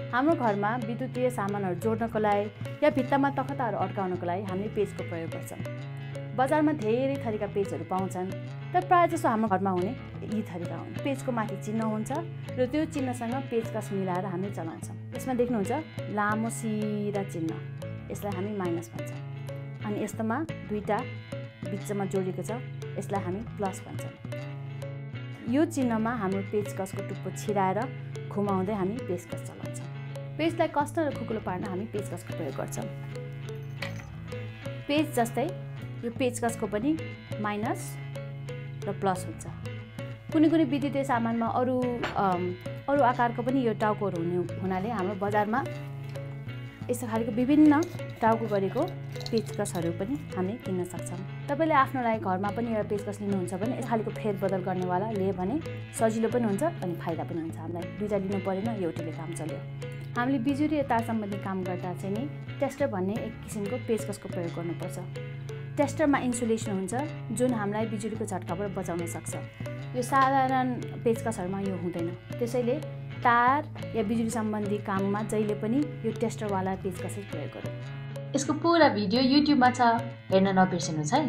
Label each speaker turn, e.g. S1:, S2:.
S1: हाम्रो घरमा विद्युतीय सामानहरू जोड्नको लागि या भित्तामा तख्ताहरू अड्काउनको लागि हामीले पेजको प्रयोग गर्छौँ। बजारमा धेरै थरीका पेजहरू पाउँछन्, तर प्रायःजसो हाम्रो घरमा हुने यी थरीका हुन्। पेजको माथि चिन्ह हुन्छ र त्यो चिन्हसँग पेचकस मिलाएर हामी चलाउँछौँ। यसमा देख्नुहुन्छ लामो सिधा चिन्ह, यसलाई हामी माइनस भन्छौँ। अनि यस्तोमा दुईटा बिचमा जोडिएको छ, यसलाई हामी प्लस भन्छौँ। यो चिन्हमा हाम्रो पेचकसको टुप्पो छिराएर घुमाउँदै हामी पेचकस चलाउँछौँ। पेजलाई कस्न र खुकुलो पार्न हामी पेचकसको प्रयोग गर्छौँ। पेज जस्तै यो पेचकसको पनि माइनस र प्लस हुन्छ। कुनै विद्युतीय सामानमा अरू आकारको पनि यो टाउकोहरू हुनाले हाम्रो बजारमा यस्तो खालको विभिन्न टाउको गरेको पेचकसहरू पनि हामी किन्न सक्छौँ। तपाईँले आफ्नो लागि घरमा पनि एउटा पेचकस लिनुहुन्छ भने यस खालको फेरबदल गर्नेवाला लिए भने सजिलो पनि हुन्छ अनि फाइदा पनि हुन्छ। हामीलाई दुईटा लिनु परेन, एउटैले काम चल्यो। हामीले बिजुली र तार सम्बन्धी काम गर्दा चाहिँ नि टेस्टर भन्ने एक किसिमको पेचकसको प्रयोग गर्नुपर्छ। टेस्टरमा इन्सुलेसन हुन्छ जुन हामीलाई बिजुलीको झट्काबाट बचाउन सक्छ। यो साधारण पेचकसहरूमा यो हुँदैन, त्यसैले तार या बिजुली सम्बन्धी काममा जहिले पनि यो टेस्टरवाला पेचकसै प्रयोग गरौँ।
S2: यसको पुरा भिडियो युट्युबमा छ, हेर्न नबिर्सनुहोस् है।